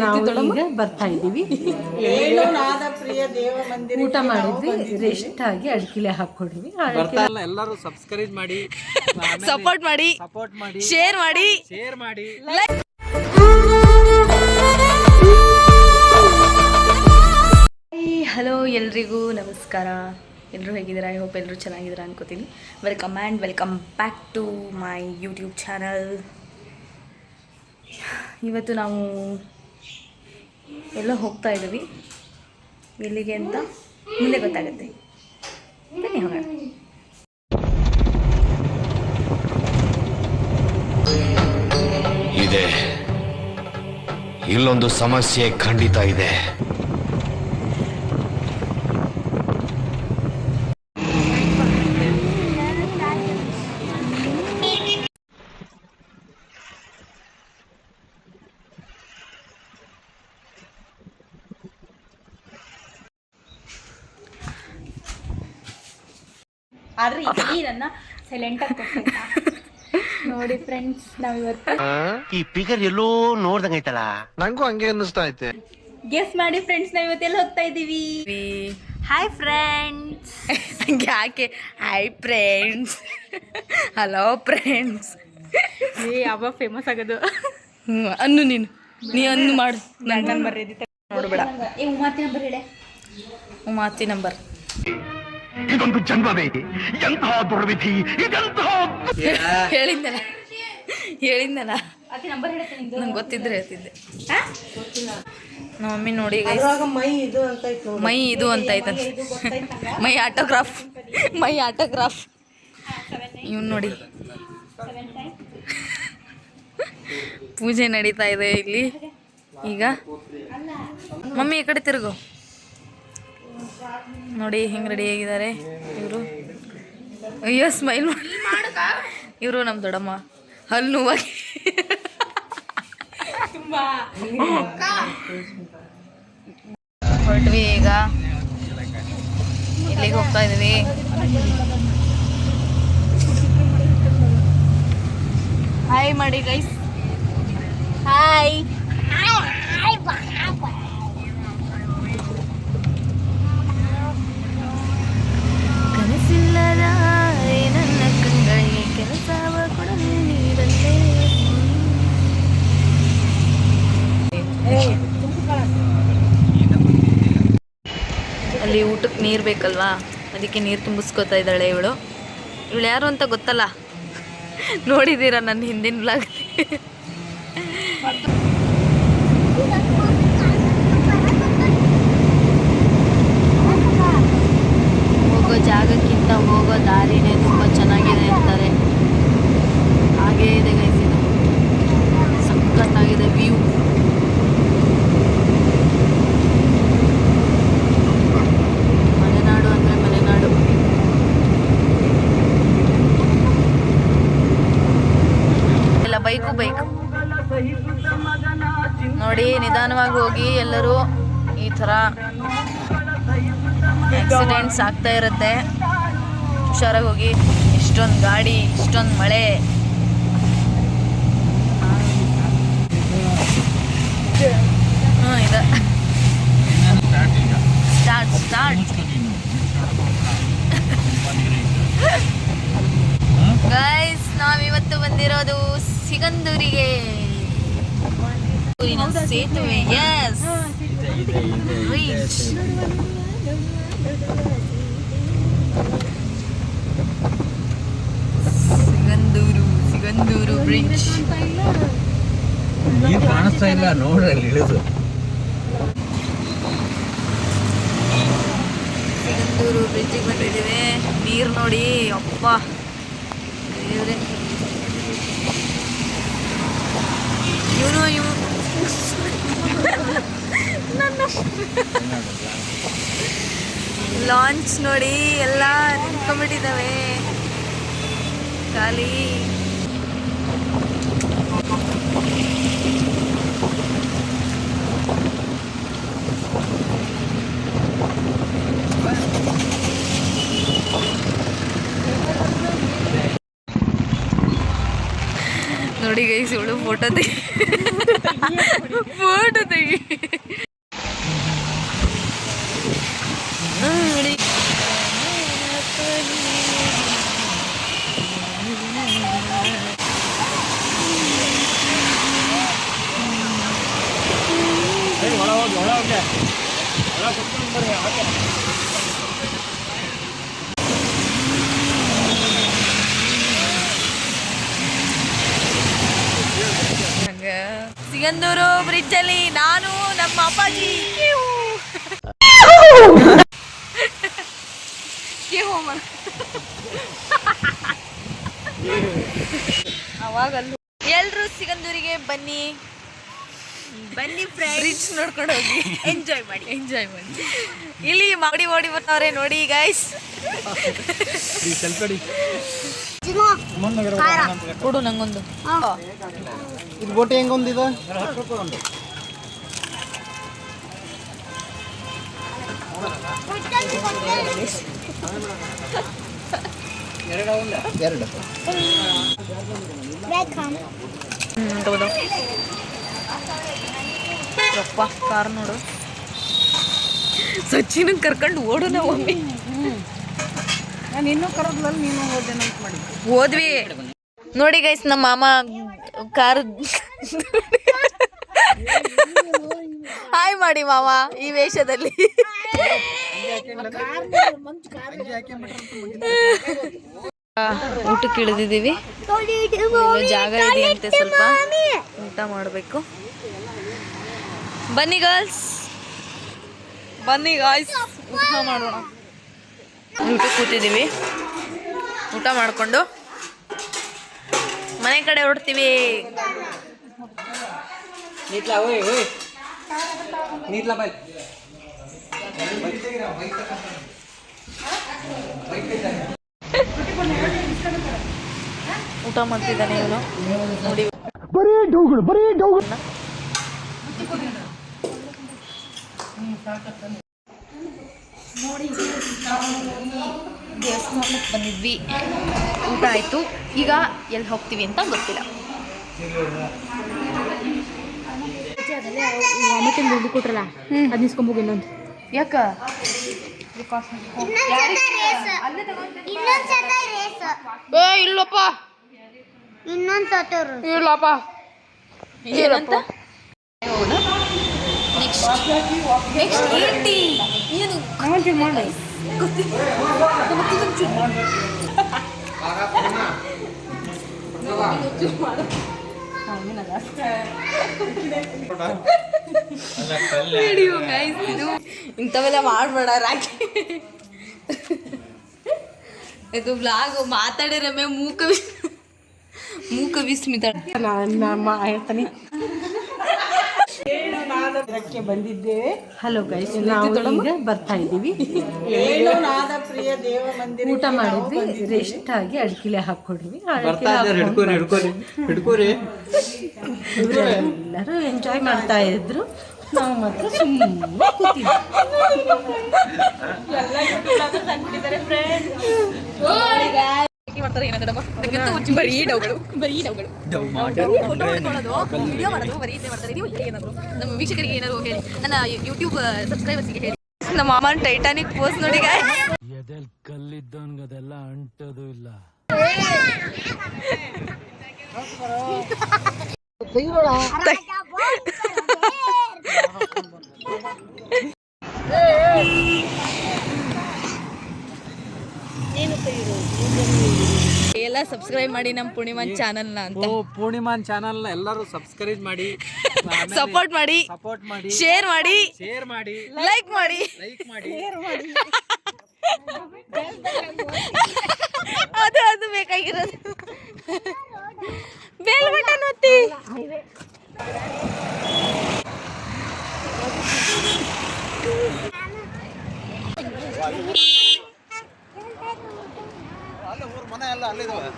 ನಾವು ಈಗ ಬರ್ತಾ ಇದ್ದೀವಿ. ಊಟ ಮಾಡಿದ್ವಿ, ರೆಸ್ಟ್ ಆಗಿ ಅಡ್ಕಿಲೆ ಹಾಕ್ಕೊಡ್ವಿ. ಎಲ್ಲರೂ ಸಬ್ಸ್ಕ್ರೈಬ್ ಮಾಡಿ, ಸಪೋರ್ಟ್ ಮಾಡಿ, ಶೇರ್ ಮಾಡಿ. ಹಲೋ, ಎಲ್ರಿಗೂ ನಮಸ್ಕಾರ. ಎಲ್ಲರೂ ಹೇಗಿದ್ದೀರಾ? ಐ ಹೋಪ್ ಎಲ್ಲರೂ ಚೆನ್ನಾಗಿದ್ದೀರಾ ಅನ್ಕೋತೀನಿ. Welcome and welcome back to my YouTube channel. ಇವತ್ತು ನಾವು ಎಲ್ಲೋ ಹೋಗ್ತಾ ಇದ್ದೀವಿ. ಎಲ್ಲಿಗೆ ಅಂತ ಮುಂದೆ ಗೊತ್ತಾಗುತ್ತೆ. ಬನ್ನಿ ಹೋಗೋಣ. ಇದೆ, ಇಲ್ಲೊಂದು ಸಮಸ್ಯೆ ಖಂಡಿತ ಇದೆ. ಆದ್ರೆ ನನ್ನ ಸೈಲೆಂಟ್ ಆಗಿ ನೋಡಿ ಫ್ರೆಂಡ್ಸ್, ನಾವಿವತ್ತು ಈ ಪಿಗರ್ ಎಲ್ಲೋ ನೋಡ್ದಂಗೈತಲ್ಲ, ನಂಗೂ ಹಂಗೆ ಅನ್ನಿಸ್ತಾ ಐತೆ. ಗೆಸ್ ಮಾಡಿ ಫ್ರೆಂಡ್ಸ್, ನಾವು ಇವತ್ತೆಲ್ಲ ಹೋಗ್ತಾ ಇದ್ದೀವಿ. Hi friends. ಯಾಕೆ ಹಾಯ್ ಫ್ರೆಂಡ್ಸ್, ಹಲೋ ಫ್ರೆಂಡ್ಸ್, ಯಾವಾಗ ಫೇಮಸ್ ಆಗೋದು? ಅನ್ನು ನೀ ಅನ್ನು ಮಾಡು. ನನ್ನ ನಂಬರ್ ನೋಡ್ಬೇಡ. ಉಮಾತಿ ನಂಬರ್ ಹೇಳೆ. ಉಮಾತಿ ನಂಬರ್. ಇದೊಂದು ಜನ್ಮವೇ, ಎಂತಹ ದುರ್ವಿಧಿ ಇದೆಂತಹ. ಹೇಳಿದ್ದಲ್ಲ ನಂಗೆ ಗೊತ್ತಿದ್ರೆ ಹೇಳ್ತಿದ್ದೆ. ನಮ್ಮ ಮಮ್ಮಿ ನೋಡಿ, ಮೈ ಇದು ಅಂತ ಐತಂತೆ. ಮೈ ಆಟೋಗ್ರಾಫ್. ಇವನು ನೋಡಿ, ಪೂಜೆ ನಡೀತಾ ಇದೆ ಇಲ್ಲಿ ಈಗ. ಮಮ್ಮಿ ಈ ಕಡೆ ತಿರುಗು. ನೋಡಿ ಹೆಂಗೆ ರೆಡಿ ಆಗಿದ್ದಾರೆ ಇವರು. ಅಯ್ಯೋ, ಸ್ಮೈಲ್ ಮಾಡಿ. ಇವರು ನಮ್ಮ ದೊಡ್ಡಮ್ಮ. ಹಲ್ಲು ನೋವಾಗಿ ಹೊರಟ್ವಿ. ಈಗ ಇಲ್ಲಿಗೆ ಹೋಗ್ತಾ ಇದೀವಿ. ಹಾಯ್ ಮಾಡಿ ಗೈಸ್. ಹಾಯ್. ಕನಸಿಲ್ಲದ ನನ್ನ ಕಂಗಳಿಗೆ ಕೆಲಸವ ಕೊಡಲೇ ನೀಡಲೇ. ಅಲ್ಲಿ ಊಟಕ್ಕೆ ನೀರು ಬೇಕಲ್ವಾ, ಅದಕ್ಕೆ ನೀರು ತುಂಬಿಸ್ಕೋತಾ ಇದ್ದಾಳೆ ಇವಳು ಯಾರು ಅಂತ ಗೊತ್ತಲ್ಲ. ನೋಡಿದ್ದೀರಾ ನನ್ನ ಹಿಂದಿನ ಬ್ಲಾಗ್. ಹೋಗೋ ಜಾಗಕ್ಕಿಂತ ಹೋಗೋ ದಾರಿನೇ ತುಂಬ ಚೆನ್ನಾಗಿದೆ ಅಂತಾರೆ. ಹಾಗೇ ಇದೆ ಗೈಸ್, ಇದು ಸಖತ್ತಾಗಿದೆ ವ್ಯೂ. ಮಲೆನಾಡು ಅಂದರೆ ಮಲೆನಾಡು. ಎಲ್ಲ ಬೈಕು ನೋಡಿ. ನಿಧಾನವಾಗಿ ಹೋಗಿ, ಎಲ್ಲರೂ ಈ ಥರ ಆಕ್ಸಿಡೆಂಟ್ಸ್ ಆಗ್ತಾ ಇರುತ್ತೆ. ಹುಷಾರಾಗಿ ಹೋಗಿ. ಇಷ್ಟೊಂದು ಗಾಡಿ, ಇಷ್ಟೊಂದು ಮಳೆ. ಇದೆ ಸ್ಟಾರ್ಟ್. ಗೈಸ್, ನಾವಿವತ್ತು ಬಂದಿರೋದು ಸಿಗಂದೂರಿಗೆ. ಸೇತುವೆ. Yes, reach. ಸಿಗಂದೂರು ಬ್ರಿಡ್ಜ್. ನೀರು ಕಾಣಿಸ್ತಾ ಇಲ್ಲ, ನೋಡ್ರಲ್ಲಿ ಇಳಿದು. ಸಿಗಂದೂರು ಬ್ರಿಡ್ಜಿಗೆ ಬಂದಿದ್ದೀವಿ. ನೀರು ನೋಡಿ, ಅಪ್ಪ ದೇವ್ರೆ. ಇವನು ಲಾಂಚ್ ನೋಡಿ, ಎಲ್ಲ ನಿಂತ್ಕೊಂಡ್ಬಿಟ್ಟಿದ್ದಾವೆ ಖಾಲಿ. ನೋಡಿ ಗೈಸ್, ಇವಳು ಫೋಟೋ ಫೋಟೋ ತೆಗಿ. ಸಿಗಂದೂರು ಬ್ರಿಡ್ಜ್ ಅಲ್ಲಿ ನಾನು ನಮ್ಮ ಅಪ್ಪಾಜಿ ಅವಾಗಲ್ಲೂ ಎಲ್ರು ಸಿಗಂದೂರಿಗೆ ಬನ್ನಿ ಬ್ರಿಡ್ಜ್ ನೋಡ್ಕೊಂಡು ಹೋಗಿ ಎಂಜಾಯ್ ಮಾಡಿ. ಇಲ್ಲಿ ಓಡಿ ಬರ್ತಾವ್ರೆ ನೋಡಿ ಗೈಸ್. ಕೊಡು ನಂಗೊಂದು. ಇದು ಬೋಟಿ ಹೆಂಗೊಂದಿದೆ? ಎರಡು ಯಪ್ಪ ಕಾರ್ ನೋಡು. ಸಚಿನ್ ಕರ್ಕೊಂಡು ಓಡು ನಾವು ಒಮ್ಮೆ. ನಾನು ಇನ್ನೂ ಕರೋದ್ಲಲ್ಲ, ನೀನು ಹೋದೇನೋ ಅಂತ ಮಾಡಿ ಹೋದ್ವಿ ನೋಡಿ ಗೈಸ್. ನಮ್ಮ ಮಾಮ ಕಾರ್ ಹಾಯ್ ಮಾಡಿ ಮಾಮ ಈ ವೇಷದಲ್ಲಿ. ಊಟಕ್ಕೆ ಇಳಿದಿದ್ದೀವಿ. ಜಾಗ ಇದೆಯಂತೆ, ಸ್ವಲ್ಪ ಊಟ ಮಾಡಬೇಕು. ಬನ್ನಿ ಗರ್ಲ್ಸ್, ಬನ್ನಿ ಗಾಯ್ಸ್, ಊಟ ಮಾಡೋಣ. ಊಟಕ್ಕೆ ಕೂತಿದ್ದೀವಿ. ಊಟ ಮಾಡಿಕೊಂಡು ಮನೆ ಕಡೆ ಹೊರಡ್ತೀವಿ. ಊಟ ಮಾಡ್ತಿದ್ದಾನೆ ಇವನು ನೋಡಿ. ದೇವಸ್ಥಾನಕ್ಕೆ ಬಂದಿದ್ವಿ, ಊಟ ಆಯಿತು. ಈಗ ಎಲ್ಲಿ ಹೋಗ್ತೀವಿ ಅಂತ ಗೊತ್ತಿಲ್ಲ. ವಾಮಿಟಿಂಗ್ ದುಡ್ಡು ಕೊಟ್ರಲ್ಲ, ಅದು ನಿಸ್ಕೊಂಬೋಗಿ ಇನ್ನೊಂದು. ಯಾಕ ಇಲ್ಲಪ್ಪ, ಇಲ್ಲಪ್ಪ ಏನಂತ. ನೆಕ್ಸ್ಟ್ ಏನು ಇಂಥವೆಲ್ಲ ಮಾಡ್ಬೇಡ ರಾಕಿ. ಇದು ಬ್ಲಾಗ್ ಮಾತಾಡಿರಮ್ಮೆ ಮೂಕ ವಿಸ್ಮಿತ ಹೇಳ್ತಾನೆ. ಬಂದಿದ್ದೇವೆ. ಹಲೋ ಗೈಸ್, ನಾವು ಈಗ ಬರ್ತಾ ಇದ್ದೀವಿ. ಊಟ ಮಾಡಿದ್ವಿ, ರೆಸ್ಟ್ ಆಗಿ ಅಡ್ಕಿಲೆ ಹಾಕೊಡ್ವಿ. ಎಲ್ಲರೂ ಎಂಜಾಯ್ ಮಾಡ್ತಾ ಇದ್ರು, ನಾವು ಮಾತ್ರ ಸುಮ್ಮನೆ ಕೂತಿದ್ವಿ. ಬರೀ ಡೌಗಳು ನಮ್ಮ ವೀಕ್ಷಕರಿಗೆ ಏನಾದ್ರು ಹೇಳಿ, ನನ್ನ ಯೂಟ್ಯೂಬ್ ಸಬ್ಸ್ಕ್ರೈಬರ್ಸ್ಗೆ ಹೇಳಿ. ನಮ್ಮ ಮಾಮನ್ ಟೈಟಾನಿಕ್ ಪೋಸ್ ನೋಡಿ ಕಲ್ಲಿದ್ದವನ್ಗದೆಲ್ಲ ಅಂಟೋದು ಇಲ್ಲ. ಎಲ್ಲ ಸಬ್ಸ್ಕ್ರೈಬ್ ಮಾಡಿ ನಮ್ಮ ಪೂರ್ಣಿಮಾನ್ ಚಾನಲ್ನ ಅಂತ. ಪೂರ್ಣಿಮಾನ್ ಚಾನಲ್ನ ಎಲ್ಲರೂ ಸಬ್ಸ್ಕ್ರೈಬ್ ಮಾಡಿ, ಸಪೋರ್ಟ್ ಮಾಡಿ, ಶೇರ್ ಮಾಡಿ, ಲೈಕ್ ಮಾಡಿ. ಅದು ಬೇಕಾಗಿರೋದು. ಬೆಲ್ ಬಟನ್ ಒತ್ತಿ. ಮನೆ ಎಲ್ಲ ಅಲ್ಲಿದಾವೆ.